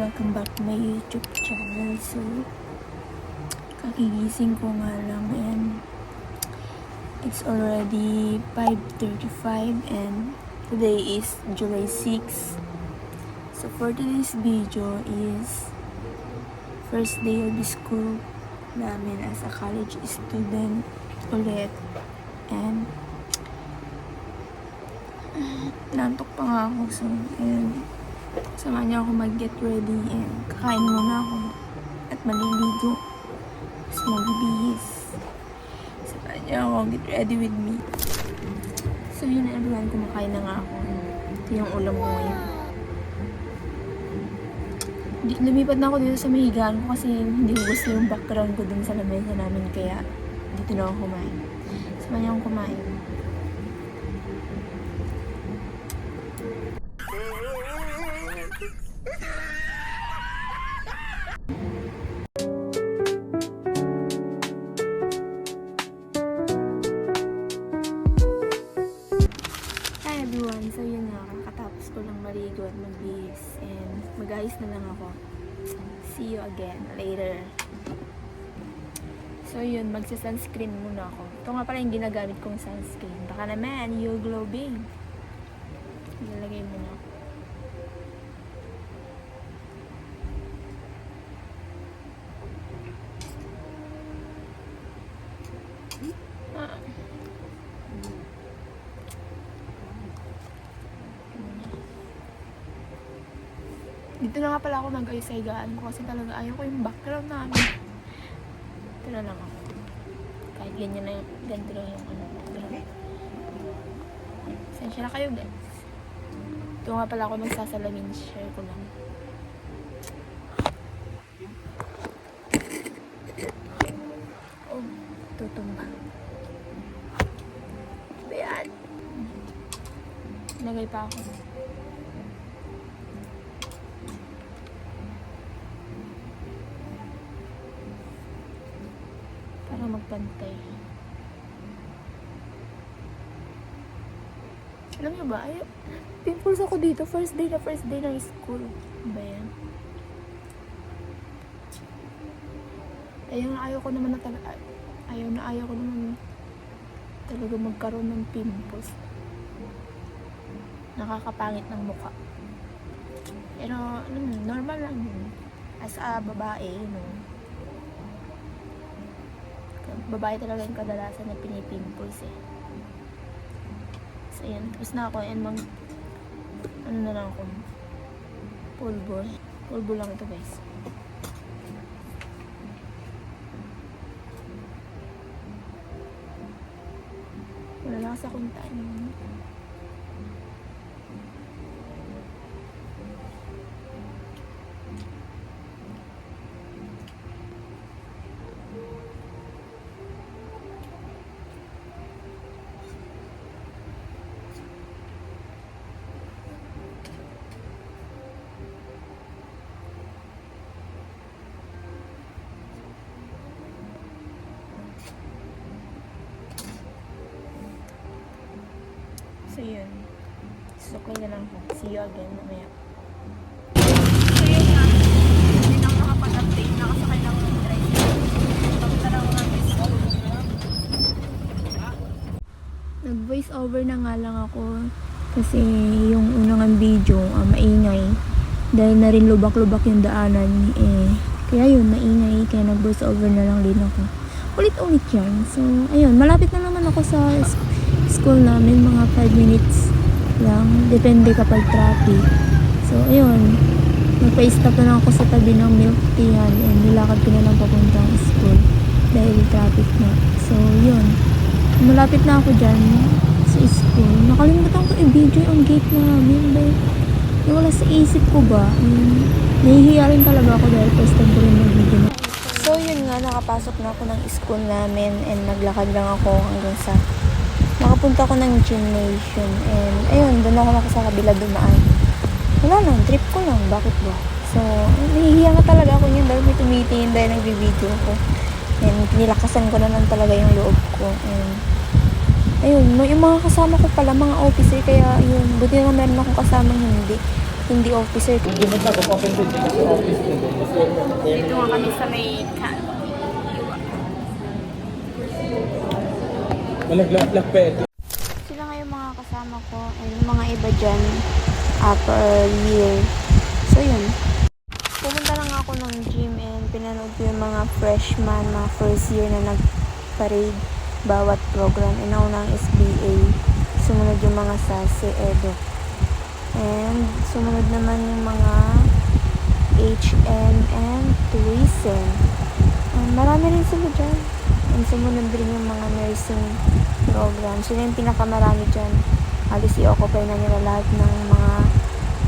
welcome back to my YouTube channel. So, kakigising ko nga lang and it's already 5:35 and today is July 6. So, for today's video is first day of school namin as a college student ulit. And nantok pa nga ako, so and samahan niyo ako mag-get ready and kakain muna ako at maliligo tapos magbibihis. Samahan niyo ako, get ready with me. So yun, everyone, kumakain na nga ako. Ito yung ulam ko ngayon. Lumipat na ako dito sa mahigaan ko kasi hindi ko gusto yung background ko dun sa lamesa namin, kaya dito na ako kumain. Samahan niyo akong kumain. So yun nga, kakatapos ko lang maligo at magbihis and mag-ayos na lang ako. See you again later. So yun, magsa-sunscreen muna ako. Ito nga pala yung ginagamit kong sunscreen. Baka naman, you glow babe. Ilalagay muna ako. Dito na nga pala ako nag-ayos sa higaan ko kasi talaga ayaw ko yung background namin. Dito na lang ako. Kahit ganyan na yung, ganito lang yung ano. Sensya na kayo, guys. Dito nga pala ako magsasalamin. Share ko lang. Oh, tutumba. Ayan. Nagay pa ako. Para magpantay. Alam niyo ba, pimples ako dito. First day ng school. Ba yan? Ayaw ko naman talaga magkaroon ng pimples. Nakakapangit ng mukha. Pero, normal lang yun. As a babae, babae talaga yung kadalasan na pinipimples eh. So yan, tapos na ako and ano na lang ako, pulbo lang ito, guys. Wala lang sa kuntaan yun. So yun, susuklay na lang ako. See you again mamaya. So yun nga, hindi na ako nakapag-update. Nakasakay lang ng drive. Tapos lang ako ng school. Nag-voice over na nga lang ako kasi yung unang video maingay dahil na rin lubak-lubak yung daanan kaya yun, maingay, kaya nag-voice over na lang din ako. Ulit-ulit yan. So ayun, malapit na naman ako sa school namin, mga 5 minutes lang, depende kapag traffic. So ayun, nagpa-stop na lang ako sa tabi ng milk teahan and nilakad ko na lang papuntang school dahil traffic na. So yun, malapit na ako dyan sa school. Nakalimutan ko i-video yung gate namin dahil wala sa isip ko ba. Nahihiya rin talaga ako dahil first time ko rin mag-video. So yun nga, nakapasok na ako ng school namin and naglakad lang ako hanggang sa nakapunta ko ng gymnasium and ayun, doon ako sa kabila dumaan. Wala lang, trip ko lang, bakit ba? So, nahihiya nga talaga ako yun dahil may tumitingin dahil nag-video ko and nilakasan ko na lang talaga yung loob ko and ayun, yung mga kasama ko pala, mga officer, kaya yun, buti na meron akong kasama hindi. hindi officer. Hindi mo sa open din sa office din. Dito nga kami sa may camp. Malaglag pa ito. Sila nga yung mga kasama ko and yung mga iba dyan upper year. So yun. Pumunta lang ako ng gym and pinanood ko yung mga freshman, mga first year na nag-parade bawat program. And nauna ang SBA. Sumunod yung mga SASE, EDO. And sumunod naman yung mga HM and tourism. Marami rin sila dyan. And sumunod rin yung mga nursing program. Sila yung pinakamarami dyan. Halos i-occupy na nila lahat ng mga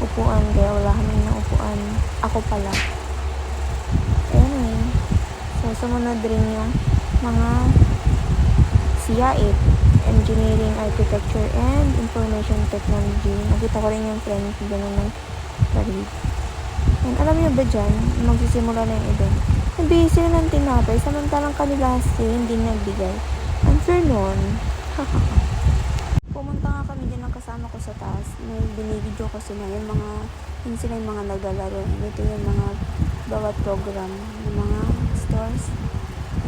upuan. Kaya wala kami ng upuan. Ako pala. Anyway. So, sumunod rin yung mga SIAIT. Engineering, Architecture, and Information Technology. Nakita ko rin yung friend ko ganun ng parade. And alam niyo ba dyan, magsisimula na yung event. Nagbigay sila ng tinapay, samantalang kanila hindi nagbigay. Unfair nun. Pumunta nga kami din ang kasama ko sa taas. May binibidyo ko sila. Yun sila yung mga naglalaro. Ito yung mga bawat program ng mga stores.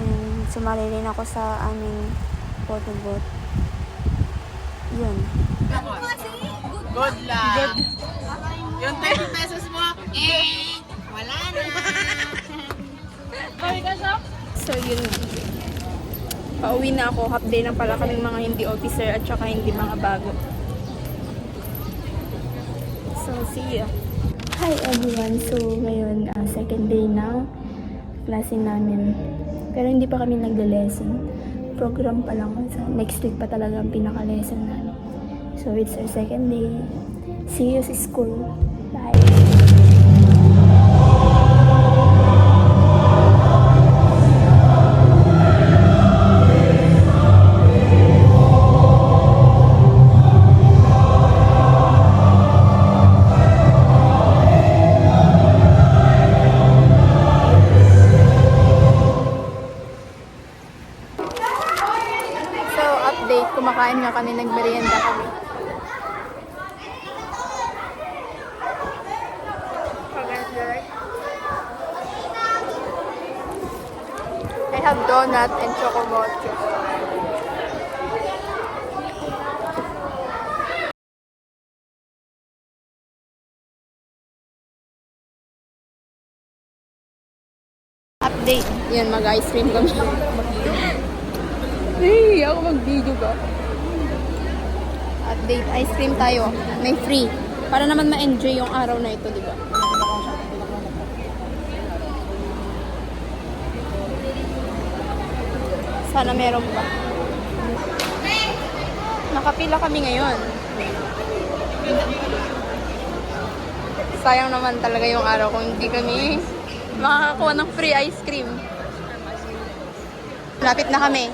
And sumali rin ako sa aming photo booth. Yun. Good luck. Yung 30 pesos mo, wala na. So yun. Pauwi na ako. Half day na pala kaming mga hindi officer at saka hindi mga bago. So see ya. Hi everyone. So ngayon, second day na klase namin. Pero hindi pa kami nagla-lesson. Program pa lang. So, next week pa talaga ang pinaka-lesson namin. So it's our second day. See you sa school. Bye. Kumakain nga kami, nagmerienda kami. I have donut and chocomocho. Update. Yan, mag-ice cream kami. Hey, ako mag-video ba? Update, ice cream tayo. May free. Para naman ma-enjoy yung araw na ito, di ba? Sana meron pa. Nakapila kami ngayon. Sayang naman talaga yung araw kung hindi kami makakakuha ng free ice cream. Lapit na kami.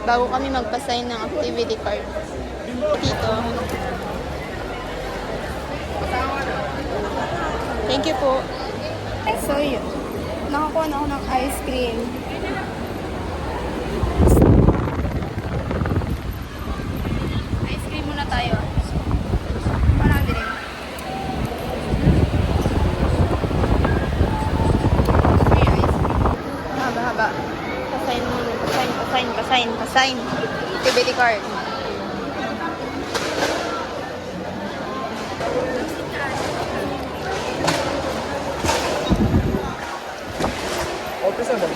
Bago kami magpa-sign ng activity card. Dito. Thank you po. So yun. Nakakuha na ako ng ice cream. Ice cream muna tayo. Parang din. Haba-haba. Pasign muna. Pasign. Activity card. Office na ba?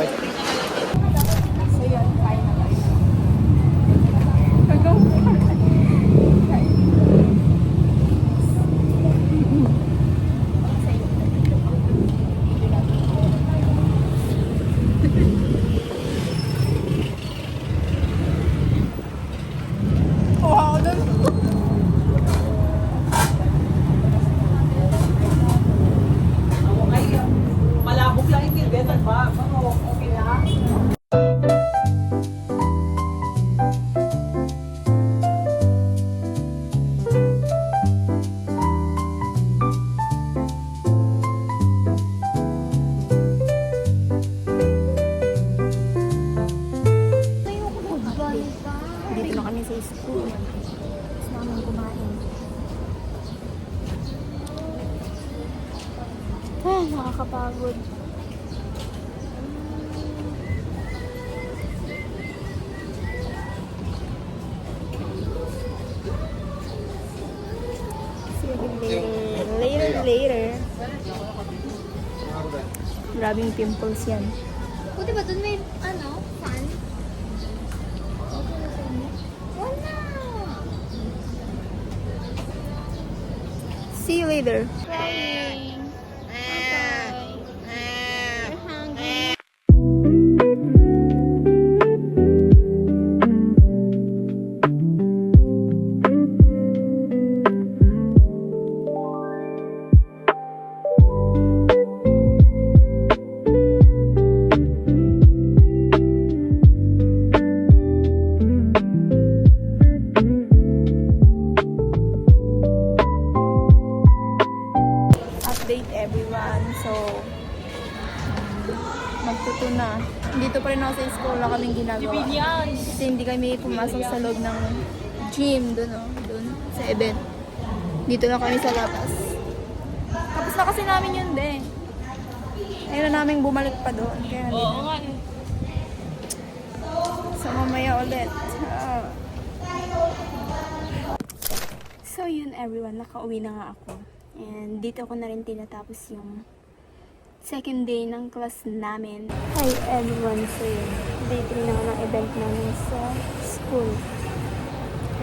So yun, kain na tayo. Wow, dun. Nakakapagod. See you later. Later. Grabing pimples yan. Buti ba dun may, fan? Wala! See you later. Crying. Bye-bye. You're hungry. Update everyone. So, magtuto na. Dito pa rin ako sa school. Wala kaming ginagawa. Kasi hindi kami pumasok sa loob ng gym. Doon, doon sa event. Dito lang kami sa labas. Tapos na kasi namin yun din. Ayaw na namin bumalik pa doon. Kaya dito. So, mamaya ulit. So, yun everyone. Nakauwi na nga ako. And dito ako na rin tinatapos yung second day ng class namin. Hi everyone, so yun. Day 3 na ng event namin sa school.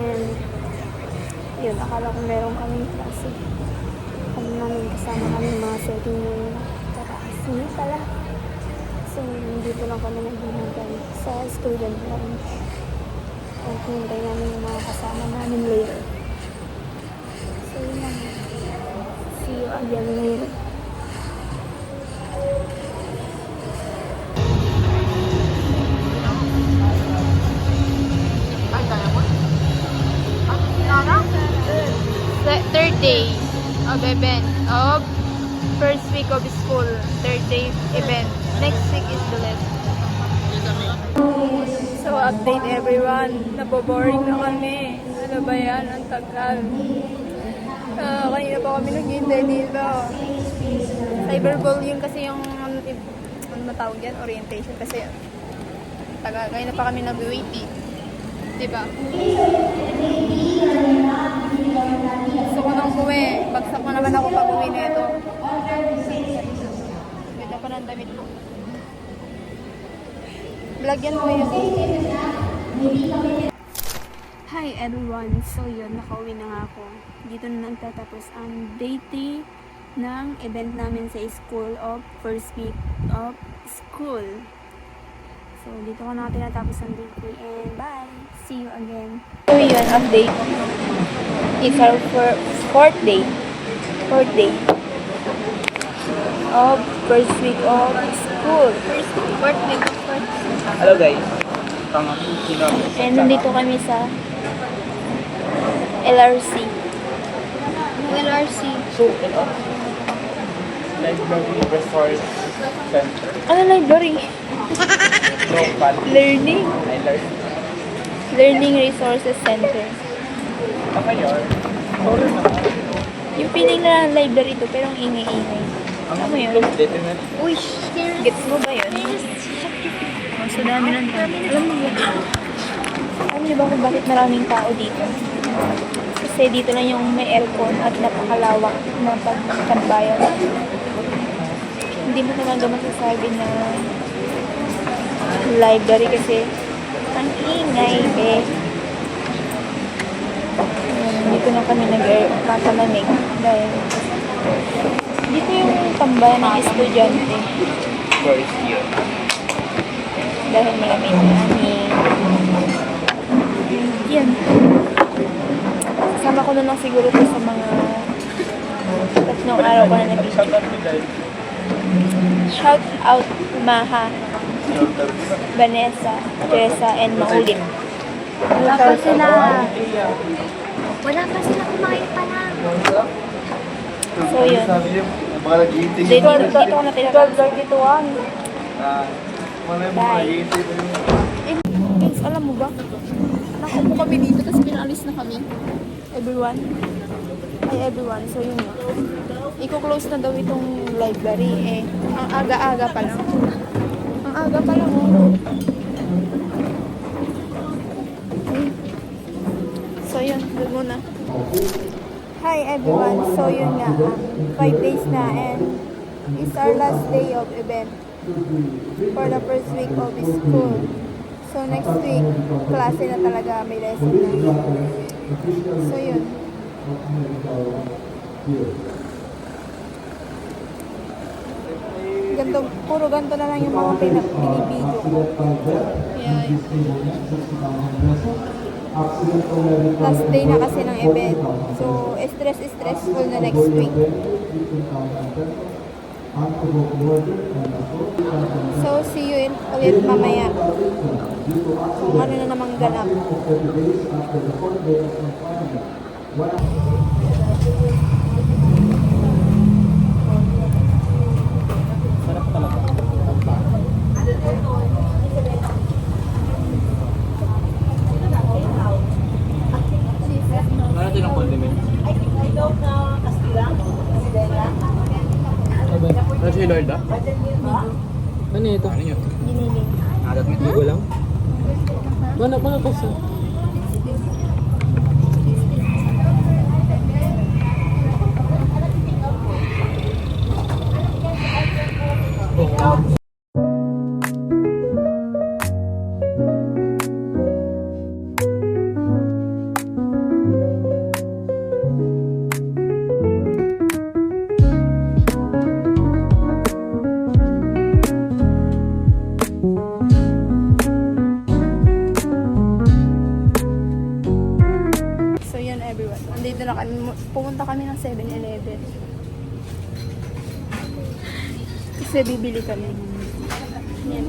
And yun, akala ko meron kaming klase. Kami namin kasama kami mga second year na tataas. Hindi pala. So dito lang kami naghinagay sa student lunch. At hinintay namin yung mga kasama namin later. So yun lang. See you again later. Third day of event of first week of school. Third day event. Next week is the last. So update everyone. Naboboring na kami. Ano ba yan? Ang tagal. Kanina pa kami naghihintay dito. Cyberbullying kasi yung ano matawag yan? Orientation kasi tagal. Kanina pa kami nag-wait eh. Diba? Gusto ko nang uwi. Bagsak mo naman ako pag uwi nito. Ganda pa ng damit ko. Lagyan mo yun. Hi everyone! So yun, nakauwi na nga ako. Dito na nagtatapos ang day 3 ng event namin sa school of first week of school. So dito ko na tinatapos ang day 3 and bye! See you again! So yun, update. It's our fourth day of first week of school. Fourth week of school. Hello guys. Sino? And nandito kami sa LRC. LRC. So, Library Resource Center. Ano library? Local. Learning. I learned. Learning Resources Center. Ngayon, sorry na. Yung feeling na library to, pero ang ingay-ingay. Alam mo yun? Dito na. Uy, gets mo ba yun? Oh, so dami ng tao. Alam mo yun? Alam niyo ba kung bakit maraming tao dito? Kasi dito lang yung may aircon at napakalawak na pagtambayan. Hindi mo talaga masasabi na library kasi ang ingay eh. Dito na kami nagpapalamig dahil dito yung tambayan ng estudyante. First year. Dahil malamig na hangin. Yan. Kasama ko na lang siguro to sa mga tatlong araw ko na nag-video. Shout out Maha, Vanessa, Teresa, and Maulit. Wala pa sila kumain pa lang. So yun. Mga nag-iintay Dito ko na tinatapos. 12:31. Bye. Guys, alam mo ba? Nakaupo kami dito, tapos pinalis na kami. Everyone. Hi everyone. So yun nga. i-close na daw itong library. Eh, ang aga-aga pa lang. Ang aga pa lang, oh. So, yun. Doon muna. Hi, everyone. So, yun nga. 5 days na and it's our last day of event for the first week of school. So, next week, klase na talaga. May lesson na. So, yun. Ganto, puro ganto na lang yung mga pinibidyo ko. Yeah. Last day na kasi ng event. So, stressful na next week. So, see you ulit mamaya. Kung ano na namang ganap. Sarap talaga. Ano din ang condiment? Ano si Lorda? Ano ito? Ano yun? Giniling. Adat mo? Hindi lang? Mana kasi? So, yun everyone. Andito na kami. Pumunta kami ng 7-Eleven. Kasi bibili kami. Yan.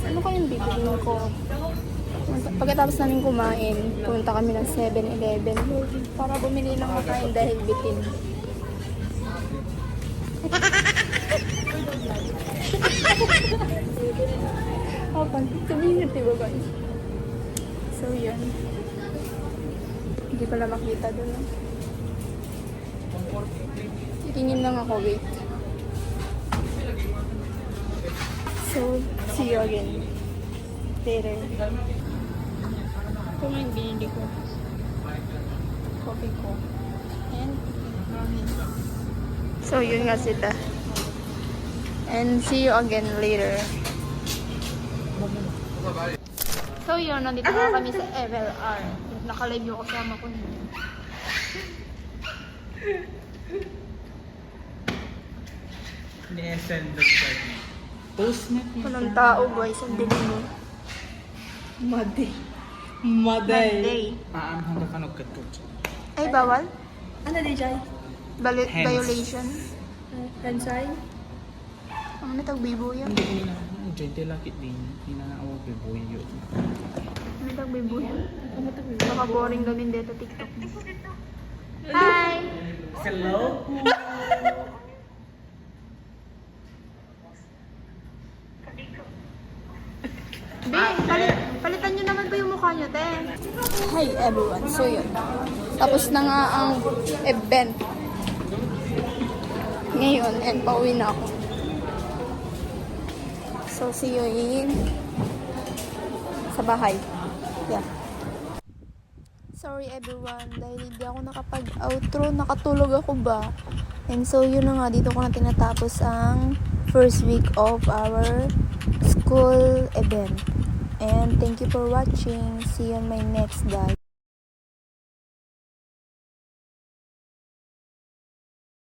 Ano kayong bibiliin ko? Pagkatapos namin kumain, pumunta kami ng 7-Eleven para bumili ng makain dahil bitin. Sabihin natin ba guys? So, yun. Hindi pala makita doon. No? Titingin lang ako, wait. So, see you again. Later. Ito nga yung binili ko. Coffee ko. And, so, yun nga sila. And see you again later. So yun, nandito na kami sa MLR. Nakalive yung kasama ko niya. Ni-send the post na. Walang tao guys, ang dilim mo. Maday. Monday. Hanggang kanog ka to. Ay, bawal? Ano di Jai? Hence. Violation. Kansay? Ang natagbibo yan. Hindi ko nila. Diyan tayo lakit din. Hindi na naawag kay boy yun. Ang natagbibo yan. Baka boring gawin dito TikTok mo. Hi! Hello? Be, palitan nyo naman po yung mukha nyo, te. Hi everyone. So yun. Tapos na nga ang event. Ngayon, and pauwi na ako. So, see you in sa bahay. Yeah. Sorry everyone, dahil hindi ako nakapag-outro, nakatulog ako ba? And so, yun na nga, dito ko na tinatapos ang first week of our school event. And thank you for watching. See you on my next vlog.